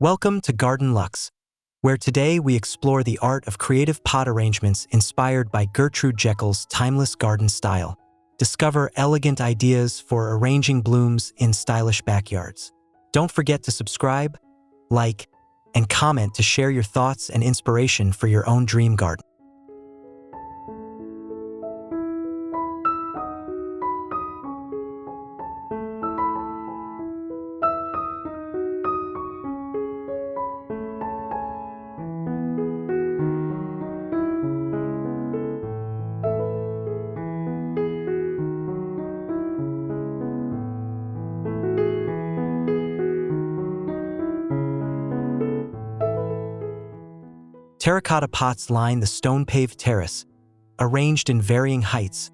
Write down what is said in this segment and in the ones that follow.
Welcome to Garden Luxe, where today we explore the art of creative pot arrangements inspired by Gertrude Jekyll's timeless garden style. Discover elegant ideas for arranging blooms in stylish backyards. Don't forget to subscribe, like, and comment to share your thoughts and inspiration for your own dream garden. Terracotta pots line the stone-paved terrace, arranged in varying heights,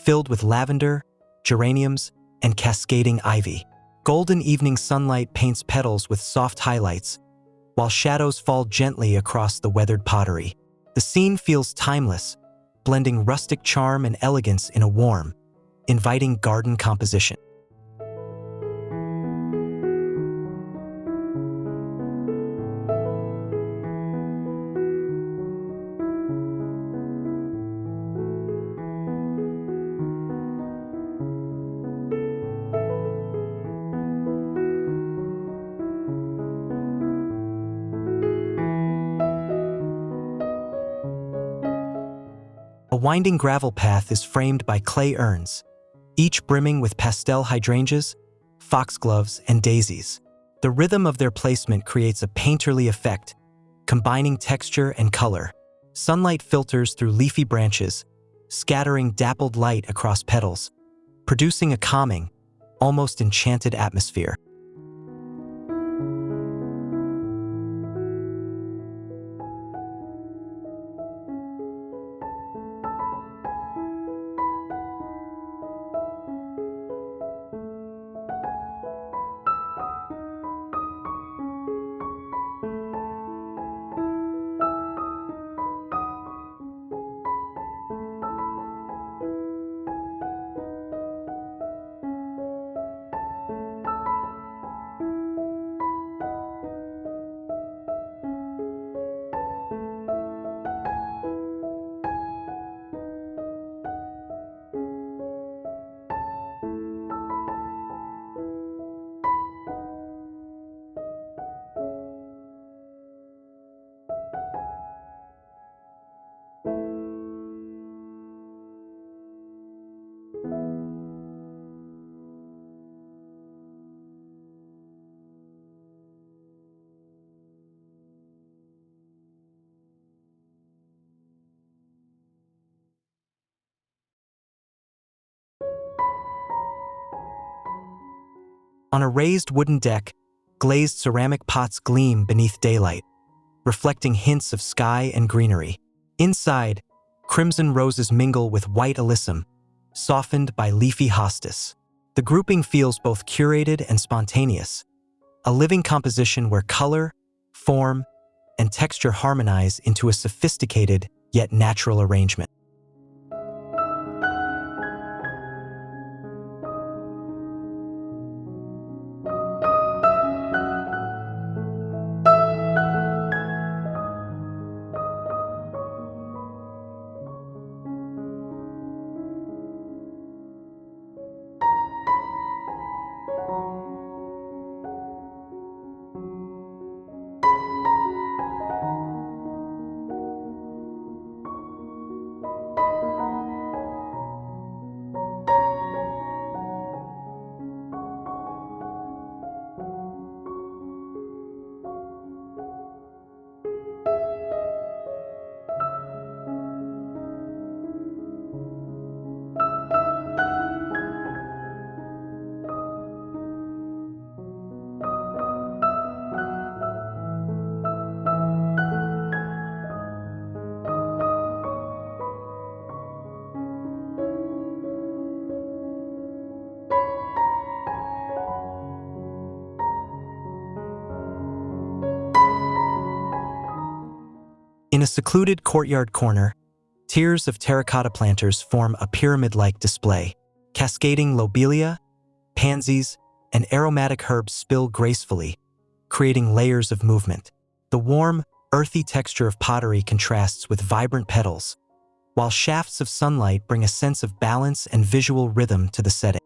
filled with lavender, geraniums, and cascading ivy. Golden evening sunlight paints petals with soft highlights, while shadows fall gently across the weathered pottery. The scene feels timeless, blending rustic charm and elegance in a warm, inviting garden composition. A winding gravel path is framed by clay urns, each brimming with pastel hydrangeas, foxgloves, and daisies. The rhythm of their placement creates a painterly effect, combining texture and color. Sunlight filters through leafy branches, scattering dappled light across petals, producing a calming, almost enchanted atmosphere. On a raised wooden deck, glazed ceramic pots gleam beneath daylight, reflecting hints of sky and greenery. Inside, crimson roses mingle with white alyssum, softened by leafy hostas. The grouping feels both curated and spontaneous, a living composition where color, form, and texture harmonize into a sophisticated yet natural arrangement. In a secluded courtyard corner, tiers of terracotta planters form a pyramid-like display. Cascading lobelia, pansies, and aromatic herbs spill gracefully, creating layers of movement. The warm, earthy texture of pottery contrasts with vibrant petals, while shafts of sunlight bring a sense of balance and visual rhythm to the setting.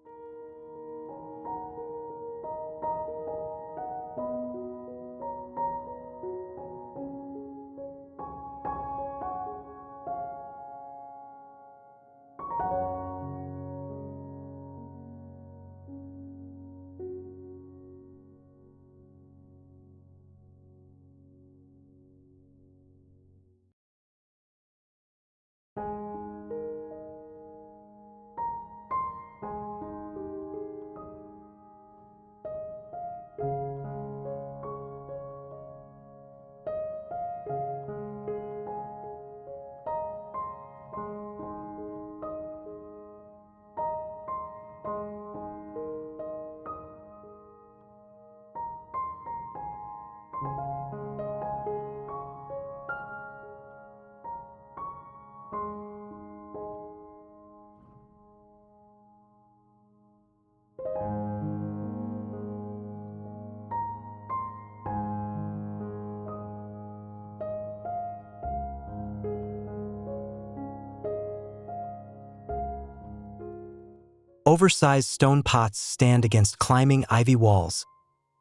Oversized stone pots stand against climbing ivy walls,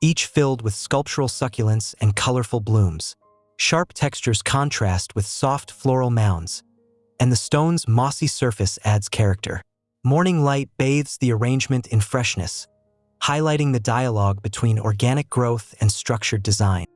each filled with sculptural succulents and colorful blooms. Sharp textures contrast with soft floral mounds, and the stone's mossy surface adds character. Morning light bathes the arrangement in freshness, highlighting the dialogue between organic growth and structured design.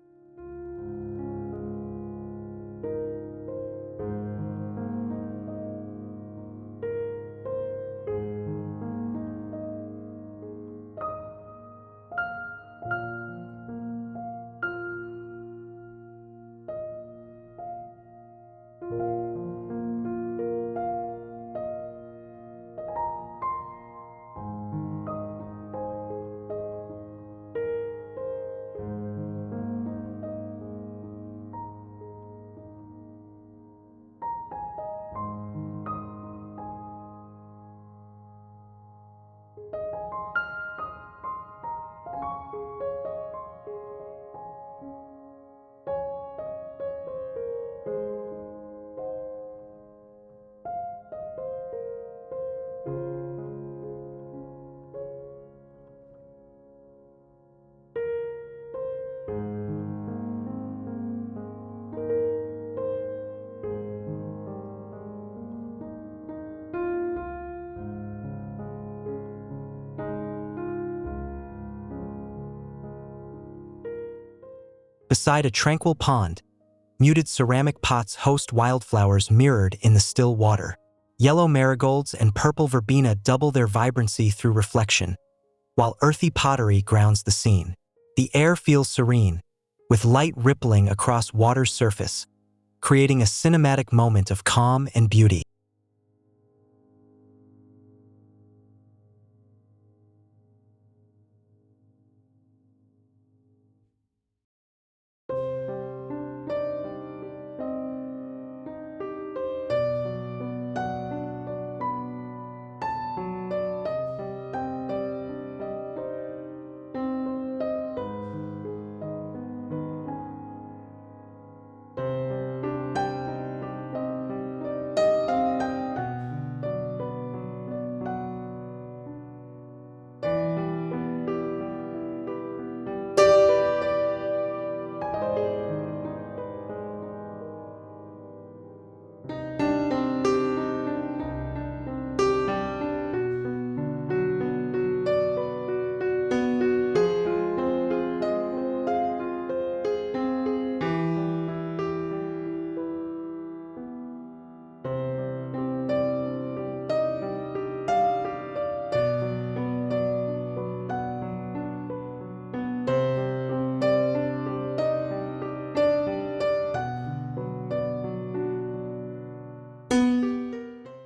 Beside a tranquil pond, muted ceramic pots host wildflowers mirrored in the still water. Yellow marigolds and purple verbena double their vibrancy through reflection, while earthy pottery grounds the scene. The air feels serene, with light rippling across water's surface, creating a cinematic moment of calm and beauty.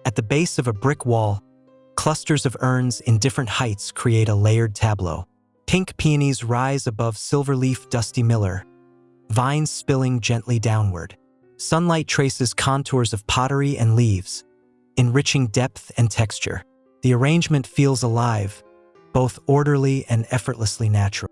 At the base of a brick wall, clusters of urns in different heights create a layered tableau. Pink peonies rise above silverleaf dusty miller, vines spilling gently downward. Sunlight traces contours of pottery and leaves, enriching depth and texture. The arrangement feels alive, both orderly and effortlessly natural.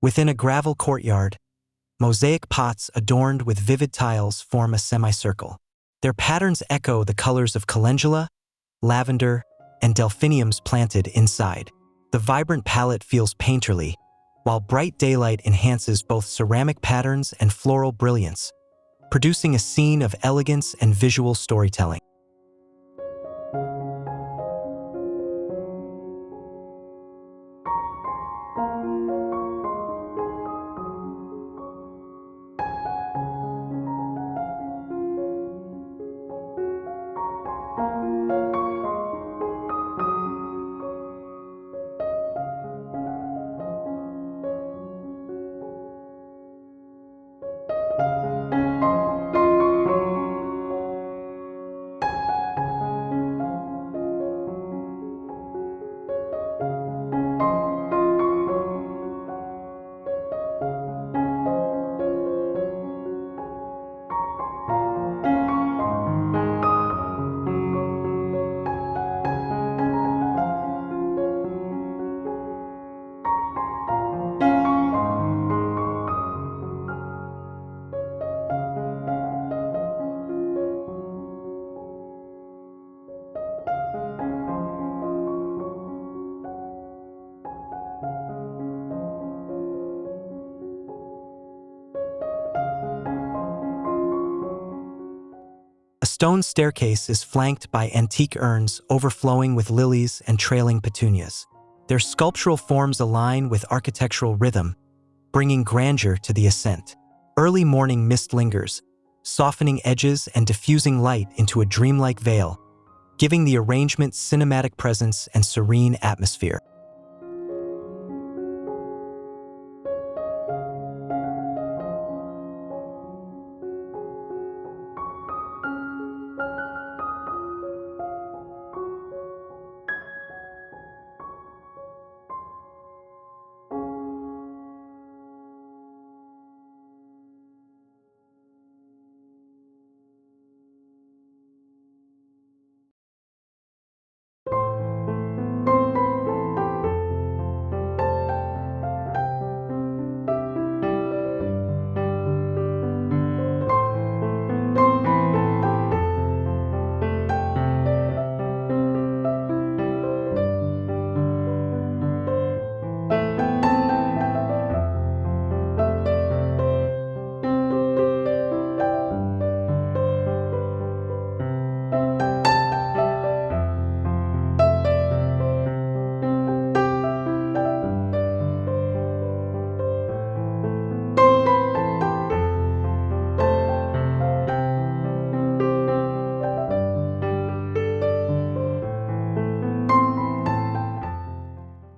Within a gravel courtyard, mosaic pots adorned with vivid tiles form a semicircle. Their patterns echo the colors of calendula, lavender, and delphiniums planted inside. The vibrant palette feels painterly, while bright daylight enhances both ceramic patterns and floral brilliance, producing a scene of elegance and visual storytelling. A stone staircase is flanked by antique urns overflowing with lilies and trailing petunias. Their sculptural forms align with architectural rhythm, bringing grandeur to the ascent. Early morning mist lingers, softening edges and diffusing light into a dreamlike veil, giving the arrangement cinematic presence and serene atmosphere.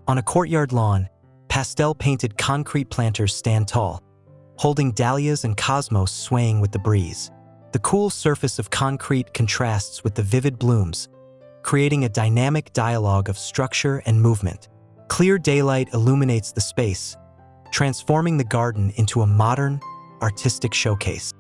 On a courtyard lawn, pastel-painted concrete planters stand tall, holding dahlias and cosmos swaying with the breeze. The cool surface of concrete contrasts with the vivid blooms, creating a dynamic dialogue of structure and movement. Clear daylight illuminates the space, transforming the garden into a modern, artistic showcase.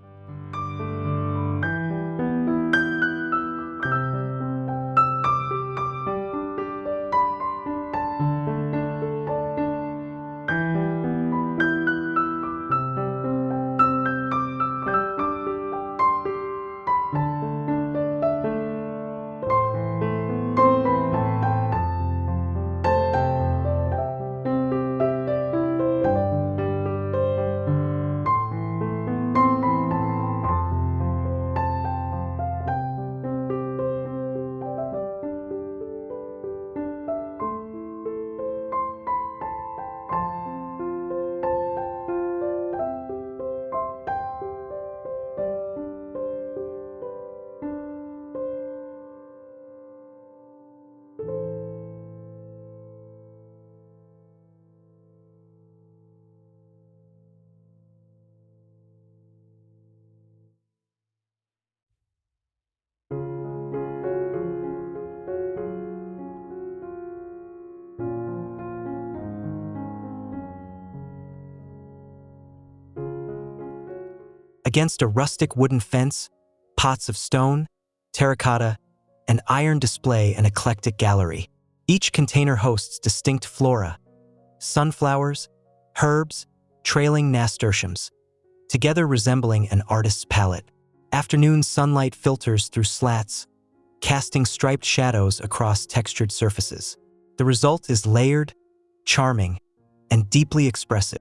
Against a rustic wooden fence, pots of stone, terracotta, and iron display an eclectic gallery. Each container hosts distinct flora, sunflowers, herbs, trailing nasturtiums, together resembling an artist's palette. Afternoon sunlight filters through slats, casting striped shadows across textured surfaces. The result is layered, charming, and deeply expressive.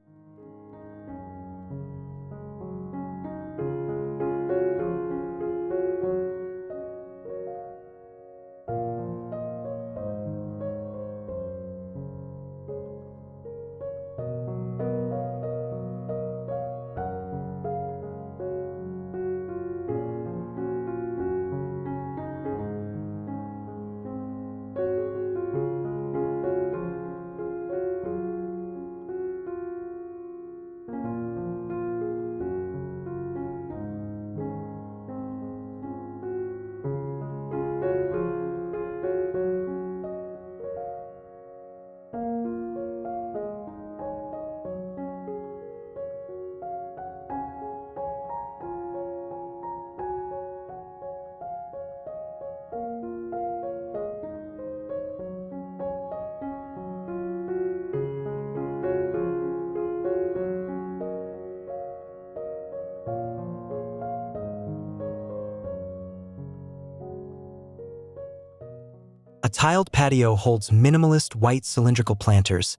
A tiled patio holds minimalist white cylindrical planters,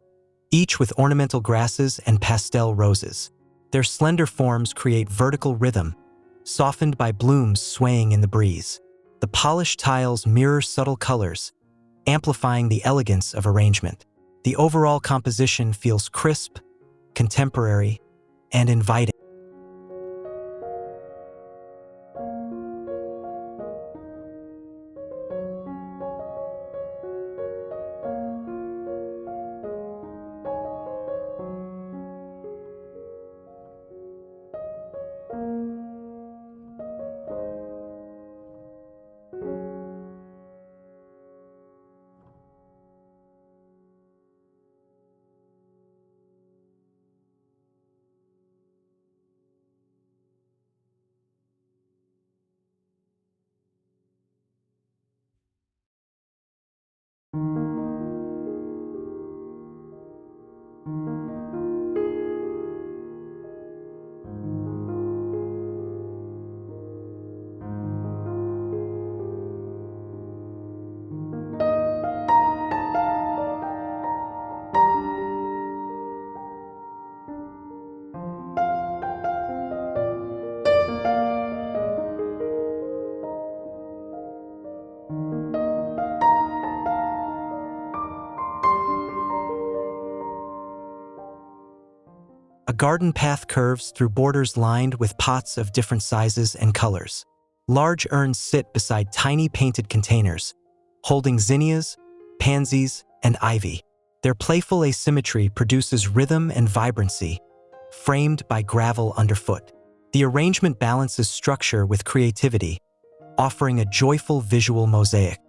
each with ornamental grasses and pastel roses. Their slender forms create vertical rhythm, softened by blooms swaying in the breeze. The polished tiles mirror subtle colors, amplifying the elegance of arrangement. The overall composition feels crisp, contemporary, and inviting. A garden path curves through borders lined with pots of different sizes and colors. Large urns sit beside tiny painted containers, holding zinnias, pansies, and ivy. Their playful asymmetry produces rhythm and vibrancy, framed by gravel underfoot. The arrangement balances structure with creativity, offering a joyful visual mosaic.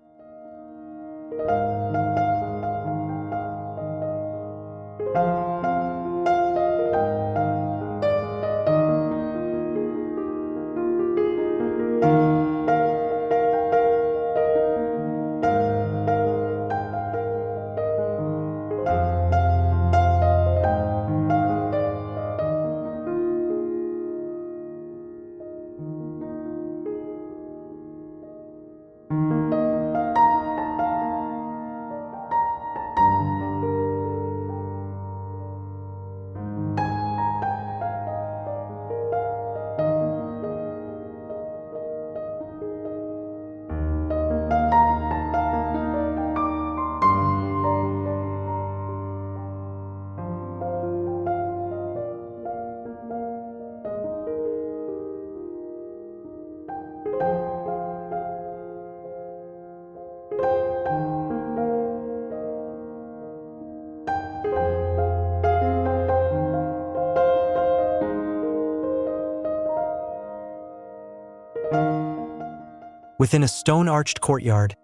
Within a stone-arched courtyard,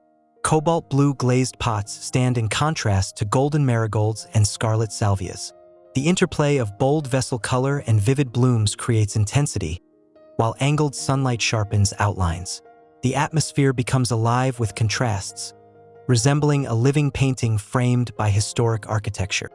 cobalt blue glazed pots stand in contrast to golden marigolds and scarlet salvias. The interplay of bold vessel color and vivid blooms creates intensity, while angled sunlight sharpens outlines. The atmosphere becomes alive with contrasts, resembling a living painting framed by historic architecture.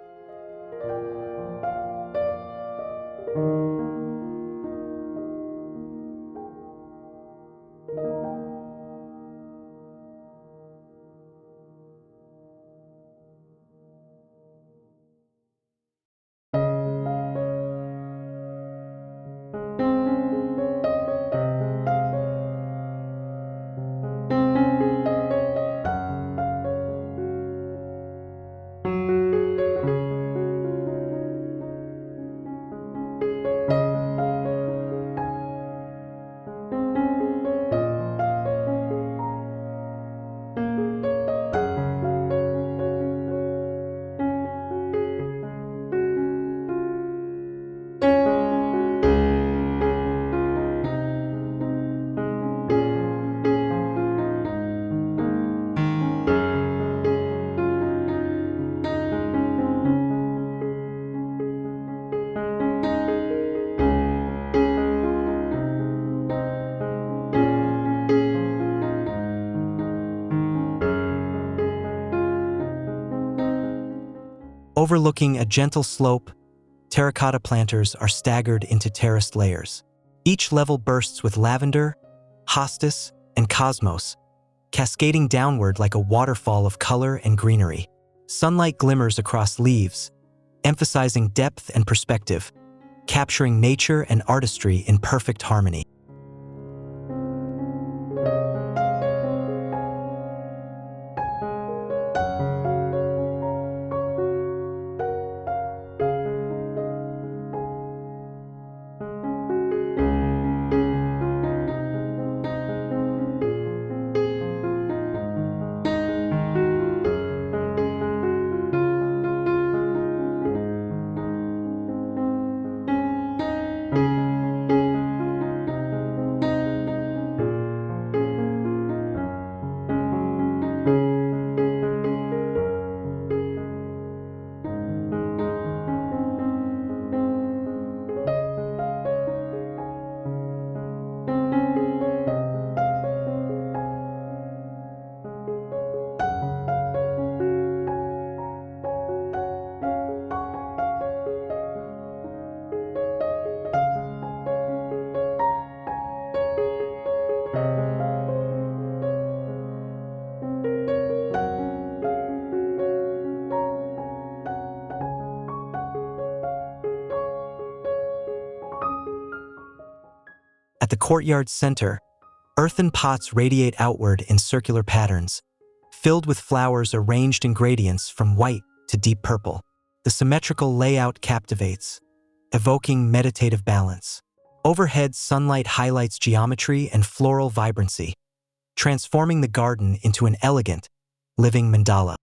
Overlooking a gentle slope, terracotta planters are staggered into terraced layers. Each level bursts with lavender, hostis, and cosmos, cascading downward like a waterfall of color and greenery. Sunlight glimmers across leaves, emphasizing depth and perspective, capturing nature and artistry in perfect harmony. At the courtyard's center, earthen pots radiate outward in circular patterns, filled with flowers arranged in gradients from white to deep purple. The symmetrical layout captivates, evoking meditative balance. Overhead, sunlight highlights geometry and floral vibrancy, transforming the garden into an elegant, living mandala.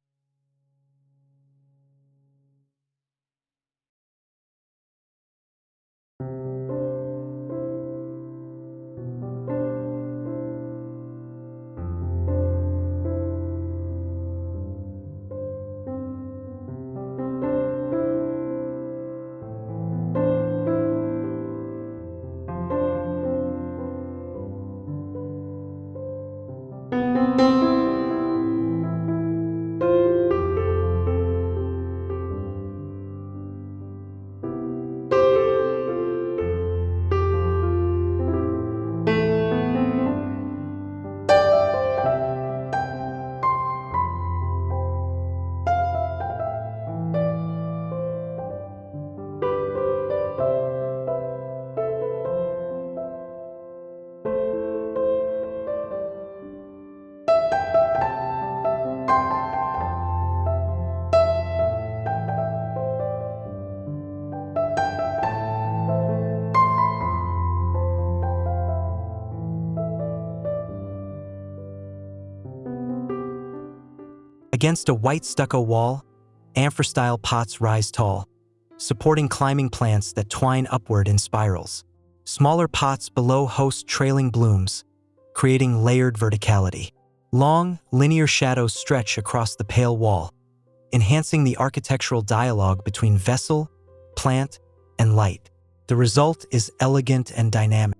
Against a white stucco wall, amphor-style pots rise tall, supporting climbing plants that twine upward in spirals. Smaller pots below host trailing blooms, creating layered verticality. Long, linear shadows stretch across the pale wall, enhancing the architectural dialogue between vessel, plant, and light. The result is elegant and dynamic.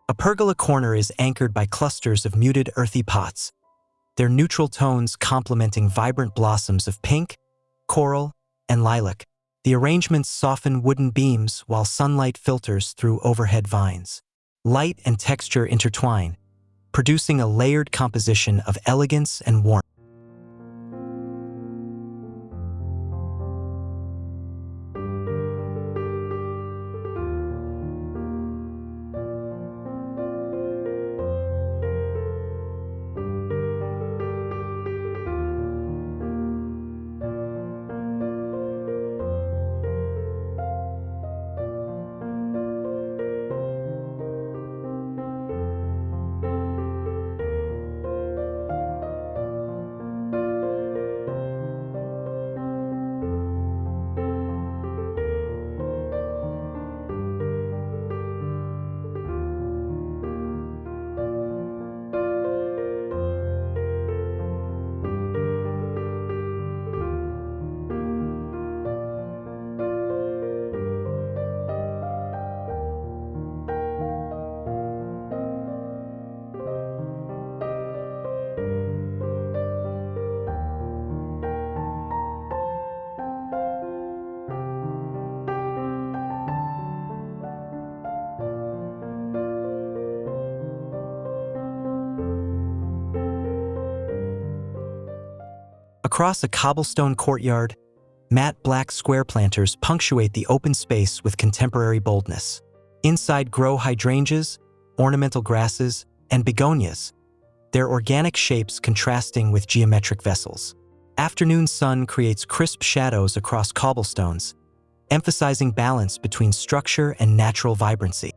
A pergola corner is anchored by clusters of muted earthy pots, their neutral tones complementing vibrant blossoms of pink, coral, and lilac. The arrangements soften wooden beams while sunlight filters through overhead vines. Light and texture intertwine, producing a layered composition of elegance and warmth. Across a cobblestone courtyard, matte black square planters punctuate the open space with contemporary boldness. Inside grow hydrangeas, ornamental grasses, and begonias, their organic shapes contrasting with geometric vessels. Afternoon sun creates crisp shadows across cobblestones, emphasizing balance between structure and natural vibrancy.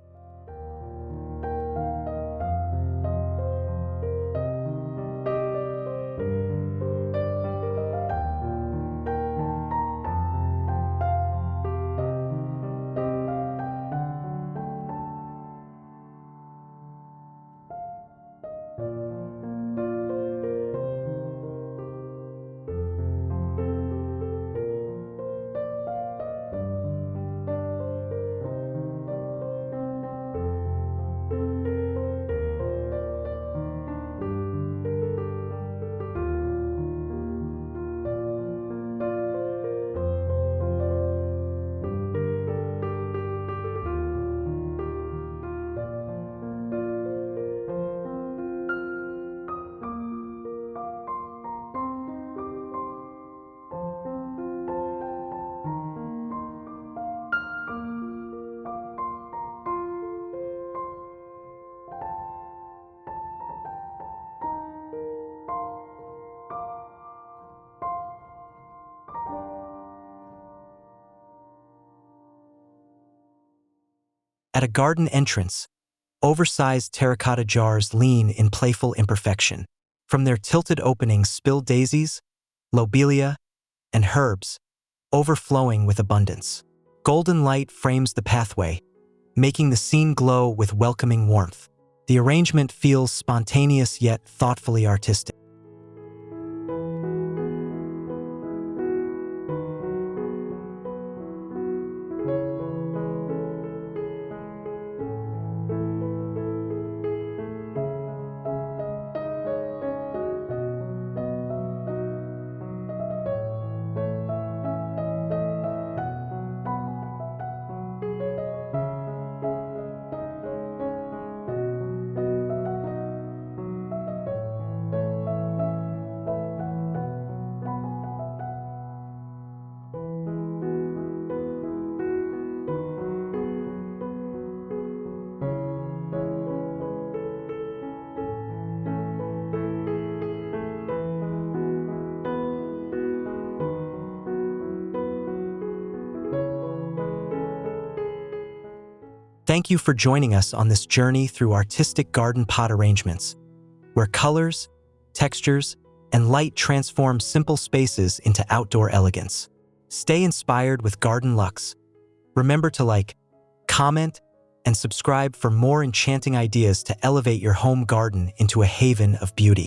At a garden entrance, oversized terracotta jars lean in playful imperfection. From their tilted openings spill daisies, lobelia, and herbs, overflowing with abundance. Golden light frames the pathway, making the scene glow with welcoming warmth. The arrangement feels spontaneous yet thoughtfully artistic. Thank you for joining us on this journey through artistic garden pot arrangements, where colors, textures, and light transform simple spaces into outdoor elegance. Stay inspired with Garden Luxe. Remember to like, comment, and subscribe for more enchanting ideas to elevate your home garden into a haven of beauty.